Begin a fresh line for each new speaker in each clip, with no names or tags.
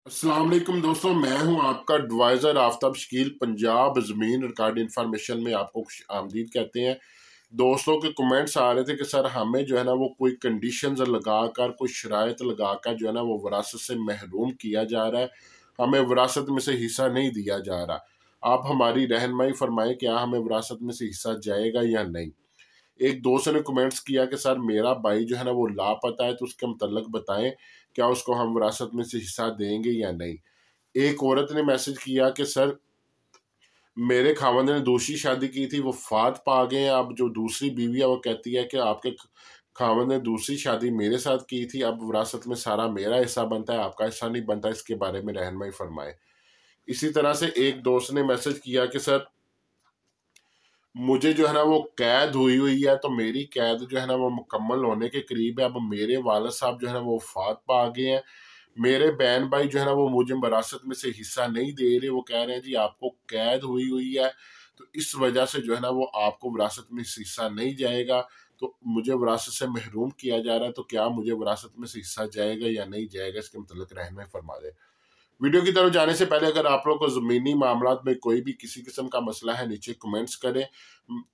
अस्सलाम वालेकुम दोस्तों, मैं हूं आपका एडवाइज़र आफ्ताब शकील। पंजाब ज़मीन रिकॉर्ड इन्फॉर्मेशन में आपको खुश आमदीद कहते हैं। दोस्तों के कमेंट्स आ रहे थे कि सर हमें जो है ना वो कोई कंडीशंस लगाकर, कोई शराइत लगाकर जो है ना वो विरासत से महरूम किया जा रहा है, हमें विरासत में से हिस्सा नहीं दिया जा रहा। आप हमारी रहनुमाई फरमाएं, क्या हमें विरासत में से हिस्सा जाएगा या नहीं। एक दोस्त ने कमेंट्स किया कि सर मेरा भाई जो है ना वो लापता है, तो उसके मतलब बताएं, क्या उसको हम विरासत में से हिस्सा देंगे या नहीं। एक औरत ने मैसेज किया कि सर मेरे खावंद ने दूसरी शादी की थी, वो फात पा गए हैं। अब जो दूसरी बीवी है वो कहती है कि आपके खावंद ने दूसरी शादी मेरे साथ की थी, अब विरासत में सारा मेरा हिस्सा बनता है, आपका हिस्सा नहीं बनता। इसके बारे में रहनुमाई फरमाए। इसी तरह से एक दोस्त ने मैसेज किया कि सर मुझे जो है ना वो कैद हुई हुई है, तो मेरी कैद जो है ना वो मुकम्मल होने के करीब है। अब मेरे वालद साहब जो है ना वो वफात पा गए हैं। मेरे बहन भाई जो है ना वो मुझे विरासत में से हिस्सा नहीं दे रहे। वो कह रहे हैं जी आपको कैद हुई हुई है, तो इस वजह से जो है ना वो आपको विरासत में से हिस्सा नहीं जाएगा, तो मुझे विरासत से महरूम किया जा रहा है। तो क्या मुझे विरासत में से हिस्सा जाएगा या नहीं जाएगा, इसके मतलब रहनुमाई फरमा दें। वीडियो की तरफ जाने से पहले अगर आप लोग को ज़मीनी मामलात में कोई भी किसी किस्म का मसला है, नीचे कमेंट्स करें,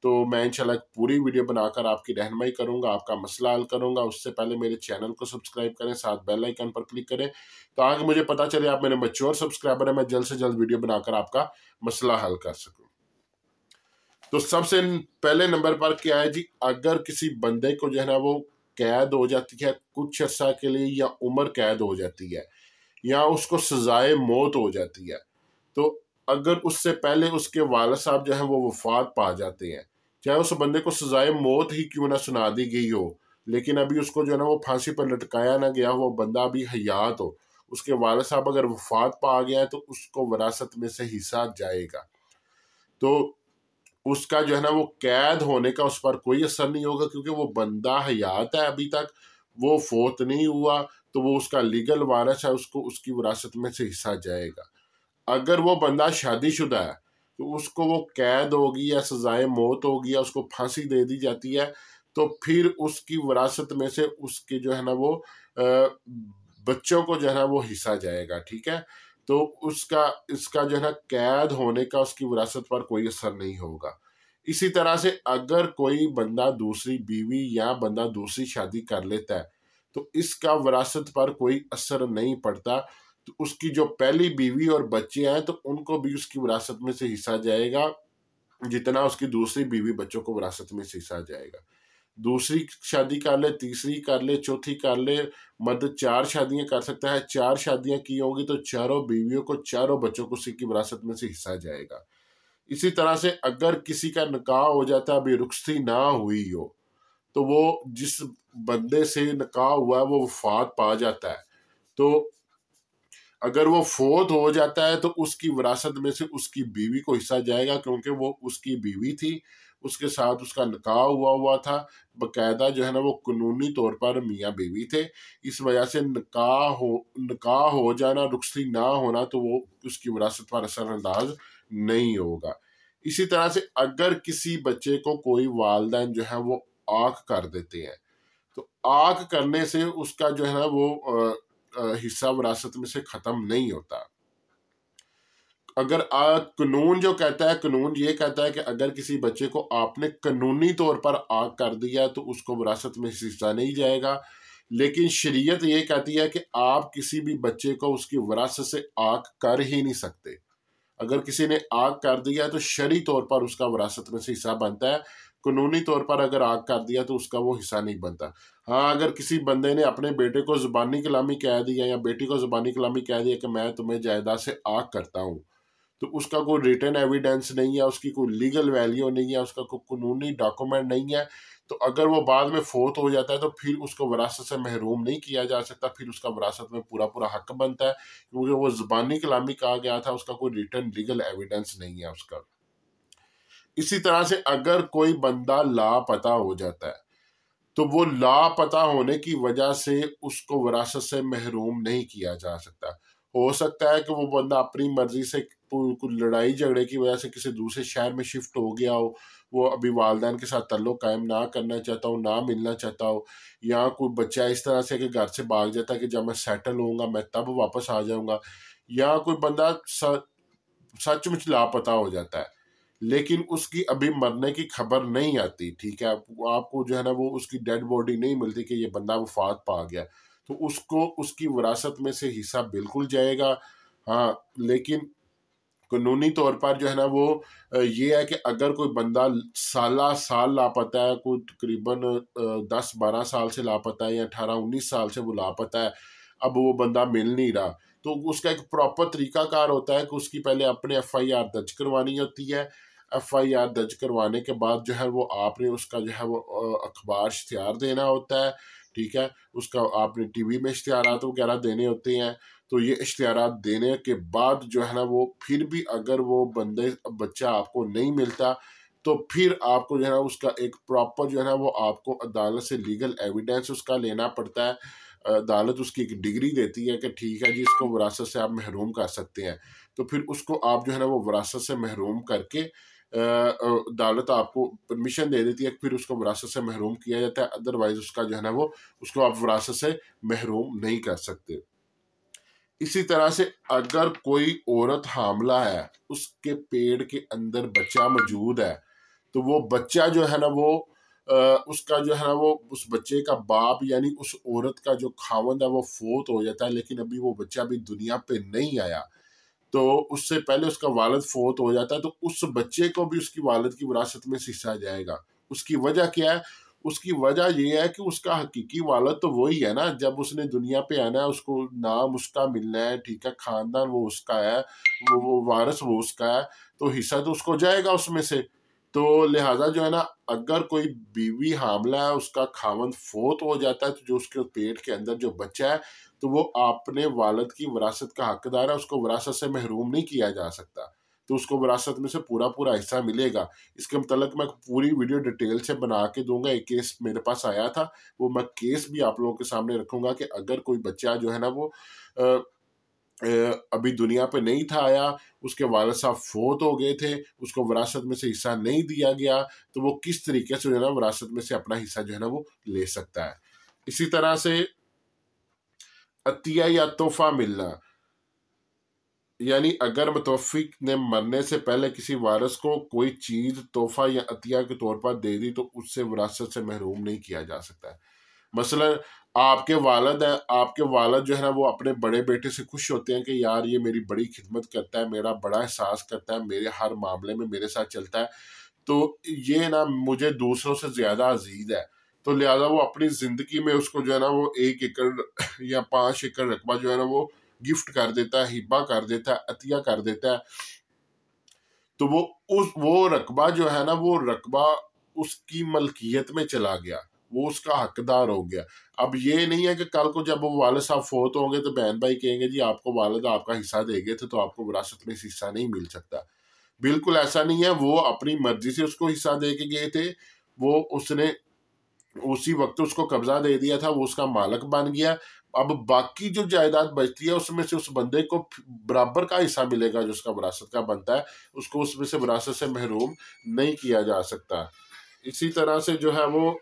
तो मैं इंशाल्लाह एक पूरी वीडियो बनाकर आपकी रहनुमाई करूंगा, आपका मसला हल करूंगा। उससे पहले मेरे चैनल को सब्सक्राइब करें, साथ बेल आइकन पर क्लिक करें, ताकि मुझे पता चले आप मेरे मैच्योर सब्सक्राइबर हैं, मैं जल्द से जल्द वीडियो बनाकर आपका मसला हल कर सकूँ। तो सबसे पहले नंबर पर क्या है जी, अगर किसी बंदे को जो है ना वो कैद हो जाती है कुछ अर्सा के लिए, या उम्र कैद हो जाती है, या उसको सजाए मौत हो जाती है, तो अगर उससे पहले उसके वालिद साहब जो है वो वफात पा जाते हैं, चाहे उस बंदे को सजाए मौत ही क्यों ना सुना दी गई हो, लेकिन अभी उसको जो है ना वो फांसी पर लटकाया ना गया हो, वो बंदा अभी हयात हो, उसके वालिद साहब अगर वफात पा गया है, तो उसको विरासत में से हिस्सा जाएगा। तो उसका जो है ना वो कैद होने का उस पर कोई असर नहीं होगा, क्योंकि वो बंदा हयात है अभी तक, वो फोत नहीं हुआ, तो वो उसका लीगल वारिस है, उसको उसकी विरासत में से हिस्सा जाएगा। अगर वो बंदा शादीशुदा है, तो उसको वो कैद होगी या सजाए मौत होगी या उसको फांसी दे दी जाती है, तो फिर उसकी विरासत में से उसके जो है ना वो बच्चों को जो है ना वो हिस्सा जाएगा। ठीक है, तो उसका इसका जो है ना कैद होने का उसकी विरासत पर कोई असर नहीं होगा। इसी तरह से अगर कोई बंदा दूसरी बीवी या बंदा दूसरी शादी कर लेता है, तो इसका विरासत पर कोई असर नहीं पड़ता। तो उसकी जो पहली बीवी और बच्चे हैं, तो उनको भी उसकी विरासत में से हिस्सा जाएगा, जितना उसकी दूसरी बीवी बच्चों को विरासत में से हिस्सा जाएगा। दूसरी शादी कर ले, तीसरी कर ले, चौथी कर ले, मर्द 4 शादियां कर सकता है। 4 शादियां की होंगी तो चारों बीवियों को, चारों बच्चों को उसी की विरासत में से हिस्सा जाएगा। इसी तरह से अगर किसी का निकाह हो जाता है, अभी रुखसती ना हुई हो, तो वो जिस बंदे से निकाह हुआ है वो वफात पा जाता है, तो अगर वो फोत हो जाता है, तो उसकी विरासत में से उसकी बीवी को हिस्सा जाएगा, क्योंकि वो उसकी बीवी थी, उसके साथ उसका निकाह हुआ हुआ था, बकायदा जो है ना वो कानूनी तौर पर मियाँ बीवी थे। इस वजह से निकाह हो जाना, रुखसती ना होना, तो वो उसकी विरासत पर असरअंदाज नहीं होगा। इसी तरह से अगर किसी बच्चे को कोई वालिदैन जो है वो आँख कर देते हैं, तो आँख करने से उसका जो है ना वो हिस्सा विरासत में से खत्म नहीं होता। अगर कानून जो कहता है, कानून ये कहता है कि अगर किसी बच्चे को आपने कानूनी तौर पर आग कर दिया, तो उसको विरासत में हिस्सा नहीं जाएगा। लेकिन शरीयत ये कहती है कि आप किसी भी बच्चे को उसकी विरासत से आग कर ही नहीं सकते। अगर किसी ने आग कर दिया तो शरई तौर पर उसका विरासत में से हिस्सा बनता है। कानूनी तौर पर अगर आग कर दिया तो उसका वो हिस्सा नहीं बनता। हाँ, अगर किसी बंदे ने अपने बेटे को ज़ुबानी कलामी कह दिया या बेटी को ज़ुबानी कलामी कह दिया कि मैं तुम्हें जायदाद से आग करता हूँ, तो उसका कोई रिटन एविडेंस नहीं है, उसकी कोई लीगल वैल्यू नहीं है, उसका कोई कानूनी डॉक्यूमेंट नहीं है, तो अगर वो बाद में फोत हो जाता है, तो फिर उसको विरासत से महरूम नहीं किया जा सकता। फिर उसका विरासत में पूरा पूरा हक बनता है, क्योंकि वो ज़ुबानी कलामी कहा गया था, उसका कोई रिटन लीगल एविडेंस नहीं है उसका। इसी तरह से अगर कोई बंदा लापता हो जाता है, तो वो लापता होने की वजह से उसको विरासत से महरूम नहीं किया जा सकता। हो सकता है कि वो बंदा अपनी मर्जी से कोई लड़ाई झगड़े की वजह से किसी दूसरे शहर में शिफ्ट हो गया हो, वो अभी वालिदैन के साथ ताल्लुक़ कायम ना करना चाहता हो, ना मिलना चाहता हो, या कोई बच्चा इस तरह से कि घर से भाग जाता है कि जब मैं सेटल होऊंगा मैं तब वापस आ जाऊंगा, या कोई बंदा सचमुच लापता हो जाता है लेकिन उसकी अभी मरने की खबर नहीं आती, ठीक है, आपको जो है ना वो उसकी डेड बॉडी नहीं मिलती कि ये बंदा वफात पा गया, तो उसको उसकी विरासत में से हिस्सा बिल्कुल जाएगा। हाँ, लेकिन कानूनी तौर पर जो है ना वो ये है कि अगर कोई बंदा साला साल लापता है, कोई तकरीबन 10-12 साल से लापता है या 18-19 साल से वो लापता है, अब वो बंदा मिल नहीं रहा, तो उसका एक प्रॉपर तरीकाकार होता है कि उसकी पहले अपने FIR दर्ज करवानी होती है। FIR दर्ज करवाने के बाद जो है वो आपने उसका जो है वो अखबार इश्तिहार देना होता है, ठीक है, उसका आपने TV में इश्तिहारात वगैरह देने होते हैं। तो ये इश्तिहारात देने के बाद जो है ना वो फिर भी अगर वो बच्चा आपको नहीं मिलता तो फिर आपको जो है ना उसका एक प्रॉपर जो है ना वो आपको अदालत से लीगल एविडेंस उसका लेना पड़ता है। अदालत उसकी एक डिग्री देती है कि ठीक है जी इसको विरासत से आप महरूम कर सकते हैं, तो फिर उसको आप जो है ना वो विरासत से महरूम करके अदालत आपको परमिशन दे देती है, फिर उसको विरासत से महरूम किया जाता है, अदरवाइज उसका जो है ना वो उसको आप विरासत से महरूम नहीं कर सकते। इसी तरह से अगर कोई औरत हामला है, उसके पेट के अंदर बच्चा मौजूद है, तो वो बच्चा जो है ना वो उसका जो है ना वो उस बच्चे का बाप यानी उस औरत का जो खावंद है वो फोत हो जाता है, लेकिन अभी वो बच्चा भी दुनिया पे नहीं आया, तो उससे पहले उसका वालिद फोत हो जाता है, तो उस बच्चे को भी उसकी वालिद की विरासत में हिस्सा जाएगा। उसकी वजह क्या है? उसकी वजह ये है कि उसका हकीकी वालिद तो वही है ना, जब उसने दुनिया पे आना है उसको नाम उसका मिलना है, ठीक है, खानदान वो उसका है, वो वारिस वो उसका है, तो हिस्सा तो उसको जाएगा उसमें से। तो लिहाजा जो है ना अगर कोई बीवी हामला है, उसका खावंद फोत हो जाता है, तो जो उसके पेट के अंदर जो बच्चा है तो वो अपने वालिद की विरासत का हकदार है, उसको विरासत से महरूम नहीं किया जा सकता, तो उसको विरासत में से पूरा पूरा हिस्सा मिलेगा। इसके मतलब मैं पूरी वीडियो डिटेल से बना के दूंगा। एक केस मेरे पास आया था, वो मैं केस भी आप लोगों के सामने रखूंगा कि अगर कोई बच्चा जो है ना वो अभी दुनिया पे नहीं था आया, उसके वालिद साहब फोत हो गए थे, उसको विरासत में से हिस्सा नहीं दिया गया, तो वो किस तरीके से जो है ना विरासत में से अपना हिस्सा जो है ना वो ले सकता है। इसी तरह से अतिया या तोहफा मिलना, यानी अगर मुतवफ़्फ़िक ने मरने से पहले किसी वारिस को कोई चीज़ तोहफा या अतिया के तौर पर दे दी, तो उससे विरासत से महरूम नहीं किया जा सकता है। मसलन आपके वालिद हैं, आपके वालिद जो है ना वो अपने बड़े बेटे से खुश होते हैं कि यार ये मेरी बड़ी खिदमत करता है, मेरा बड़ा एहसास करता है, मेरे हर मामले में मेरे साथ चलता है, तो ये ना मुझे दूसरों से ज़्यादा अजीज़ है, तो लिहाजा वो अपनी ज़िंदगी में उसको जो है ना वो 1 एकड़ या 5 एकड़ रकबा जो है ना वो गिफ्ट कर देता है, हिब्बा कर देता है, अतिया कर देता है, तो वो रकबा जो है ना वो रकबा उसकी मलकियत में चला गया, वो उसका हकदार हो गया। अब ये नहीं है कि कल को जब वो वालिद साहब फोत होंगे तो बहन भाई कहेंगे जी आपको वालिद आपका हिस्सा दे गए थे तो आपको विरासत में हिस्सा नहीं मिल सकता। बिल्कुल ऐसा नहीं है, वो अपनी मर्जी से उसको हिस्सा दे के गए थे, वो उसने उसी वक्त उसको कब्जा दे दिया था, वो उसका मालिक बन गया। अब बाकी जो जायदाद बचती है उसमें से उस बंदे को बराबर का हिस्सा मिलेगा जो उसका विरासत का बनता है, उसको उसमें से विरासत से महरूम नहीं किया जा सकता। इसी तरह से जो है वो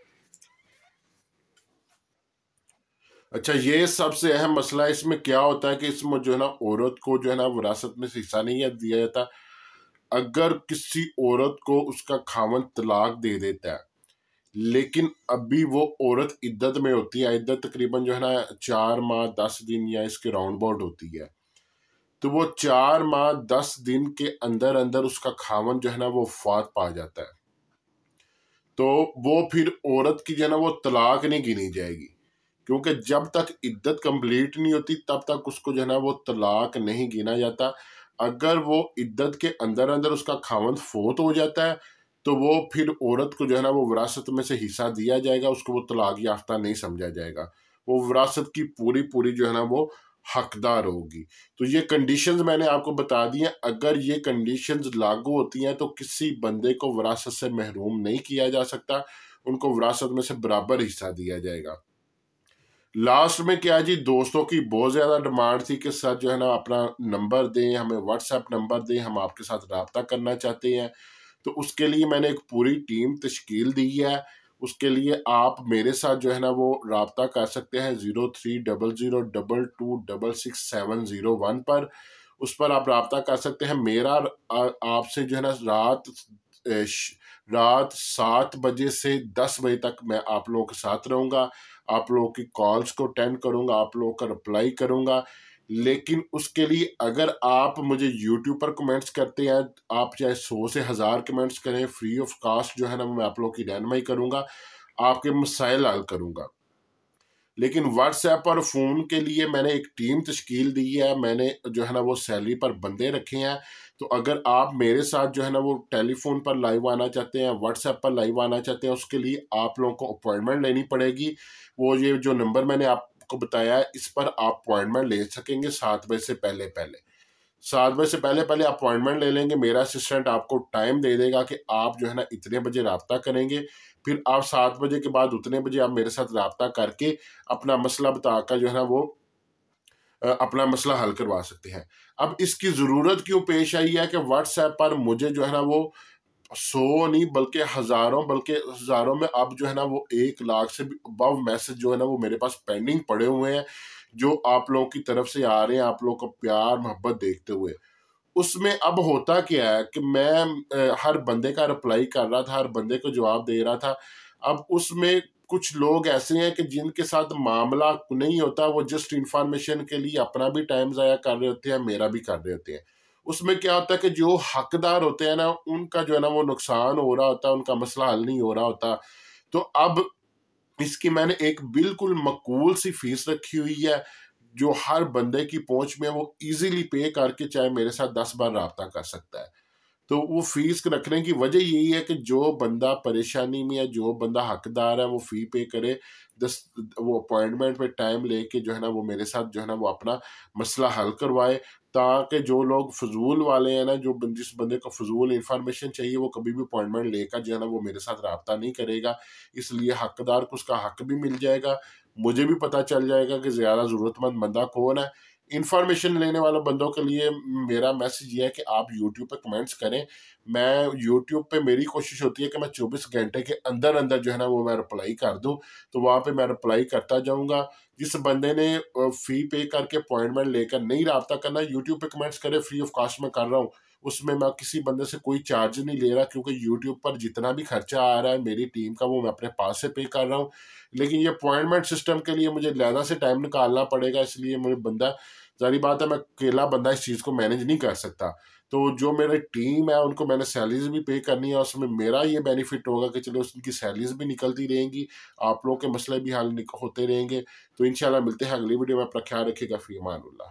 अच्छा, ये सबसे अहम मसला इसमें क्या होता है कि इसमें जो है ना औरत को जो है ना विरासत में से हिस्सा नहीं दिया जाता। अगर किसी औरत को उसका खावंद तलाक दे देता है, लेकिन अभी वो औरत इद्दत में होती है, इद्दत तकरीबन जो है ना 4 माह 10 दिन या इसके राउंड अबाउट होती है, तो वो 4 माह 10 दिन के अंदर अंदर उसका खावंद जो है ना वो वफात पा जाता है, तो वो फिर औरत की जो है ना वो तलाक नहीं गिनी जाएगी, क्योंकि जब तक इद्दत कंप्लीट नहीं होती तब तक उसको जो है ना वो तलाक नहीं गिना जाता। अगर वो इद्दत के अंदर अंदर उसका खावंद फोत हो जाता है तो वो फिर औरत को जो है ना वो विरासत में से हिस्सा दिया जाएगा, उसको वो तलाक याफ्ता नहीं समझा जाएगा, वो विरासत की पूरी पूरी जो है ना वो हकदार होगी। तो ये कंडीशंस मैंने आपको बता दी हैं, अगर ये कंडीशंस लागू होती हैं तो किसी बंदे को विरासत से महरूम नहीं किया जा सकता, उनको विरासत में से बराबर हिस्सा दिया जाएगा। लास्ट में क्या जी, दोस्तों की बहुत ज़्यादा डिमांड थी कि सर जो है ना अपना नंबर दें, हमें व्हाट्सएप नंबर दें, हम आपके साथ रब्ता करना चाहते हैं। तो उसके लिए मैंने एक पूरी टीम तश्कील दी है। उसके लिए आप मेरे साथ जो है ना वो रब्ता कर सकते हैं 030022266701 पर। उस पर आप रब्ता कर सकते हैं। मेरा आपसे जो है ना रात 7 बजे से 10 बजे तक मैं आप लोगों के साथ रहूँगा, आप लोगों की कॉल्स को अटेंड करूँगा, आप लोगों का रिप्लाई करूँगा। लेकिन उसके लिए अगर आप मुझे यूट्यूब पर कमेंट्स करते हैं, आप चाहे 100 से 1000 कमेंट्स करें, फ्री ऑफ कास्ट जो है ना मैं आप लोगों की रहनुमाई करूँगा, आपके मसाइल हल करूँगा। लेकिन व्हाट्सएप और फ़ोन के लिए मैंने एक टीम तश्कील दी है, मैंने जो है ना वो सैलरी पर बंदे रखे हैं। तो अगर आप मेरे साथ जो है ना वो टेलीफोन पर लाइव आना चाहते हैं, व्हाट्सएप पर लाइव आना चाहते हैं, उसके लिए आप लोगों को अपॉइंटमेंट लेनी पड़ेगी। वो ये जो नंबर मैंने आपको बताया है, इस पर आप अपॉइंटमेंट ले सकेंगे 7 बजे से पहले पहले। 7 बजे से पहले पहले अपॉइंटमेंट ले लेंगे। मेरा असिस्टेंट आपको टाइम दे देगा कि आप जो है ना इतने बजे रब्ता करेंगे। फिर आप 7 बजे के बाद उतने बजे आप मेरे साथ रब्ता करके अपना मसला बताकर जो है ना वो अपना मसला हल करवा सकते हैं। अब इसकी ज़रूरत क्यों पेश आई है कि व्हाट्सएप पर मुझे जो है ना वो 100 नहीं बल्कि हज़ारों में अब जो है ना वो 1 लाख से भी अबव मैसेज जो है ना वो मेरे पास पेंडिंग पड़े हुए हैं, जो आप लोगों की तरफ से आ रहे हैं, आप लोगों का प्यार मोहब्बत देखते हुए। उसमें अब होता क्या है कि मैं हर बंदे का रिप्लाई कर रहा था, हर बंदे को जवाब दे रहा था। अब उसमें कुछ लोग ऐसे हैं कि जिनके साथ मामला नहीं होता, वो जस्ट इंफॉर्मेशन के लिए अपना भी टाइम ज़ाया कर रहे होते हैं, मेरा भी कर रहे होते हैं। उसमें क्या होता है कि जो हकदार होते हैं ना, उनका जो है ना वो नुकसान हो रहा होता है, उनका मसला हल नहीं हो रहा होता। तो अब इसकी मैंने एक बिल्कुल मकबूल सी फीस रखी हुई है, जो हर बंदे की पहुंच में वो इजीली पे करके चाहे मेरे साथ 10 बार रब्ता कर सकता है। तो वो फीस रखने की वजह यही है कि जो बंदा परेशानी में है, जो बंदा हकदार है, वो फी पे करे। दस वो अपॉइंटमेंट पे टाइम लेके जो है ना वो मेरे साथ जो है ना वो अपना मसला हल करवाए, ताकि जो लोग फजूल वाले हैं ना, जिस बंदे को फजूल इंफॉर्मेशन चाहिए, वो कभी भी अपॉइंटमेंट लेकर जो है ना वो मेरे साथ रब्ता नहीं करेगा। इसलिए हकदार को उसका हक भी मिल जाएगा, मुझे भी पता चल जाएगा कि ज़्यादा ज़रूरतमंद बंदा कौन है। इन्फॉर्मेशन लेने वाले बंदों के लिए मेरा मैसेज ये है कि आप यूट्यूब पे कमेंट्स करें। मैं यूट्यूब पे मेरी कोशिश होती है कि मैं 24 घंटे के अंदर अंदर जो है ना वो मैं रिप्लाई कर दूं, तो वहाँ पे मैं रिप्लाई करता जाऊंगा। जिस बंदे ने फी पे करके अपॉइंटमेंट लेकर नहीं रब्ता करना, यूट्यूब पे कमेंट्स करे, फ्री ऑफ कॉस्ट में कर रहा हूँ। उसमें मैं किसी बंदे से कोई चार्ज नहीं ले रहा, क्योंकि यूट्यूब पर जितना भी खर्चा आ रहा है मेरी टीम का, वो मैं अपने पास से पे कर रहा हूँ। लेकिन ये अपॉइंटमेंट सिस्टम के लिए मुझे ज़्यादा से टाइम निकालना पड़ेगा, इसलिए मुझे बंदा, ज़ाहिर बात है मैं अकेला बंदा इस चीज़ को मैनेज नहीं कर सकता। तो जो मेरी टीम है उनको मैंने सैलरीज भी पे करनी है, उसमें मेरा ये बेनिफिट होगा कि चलो उनकी सैलरीज भी निकलती रहेंगी, आप लोगों के मसले भी हल होते रहेंगे। तो इंशाल्लाह मिलते हैं अगली वीडियो में। अपना ख्याल रखिएगा। फ़ी अमान अल्लाह।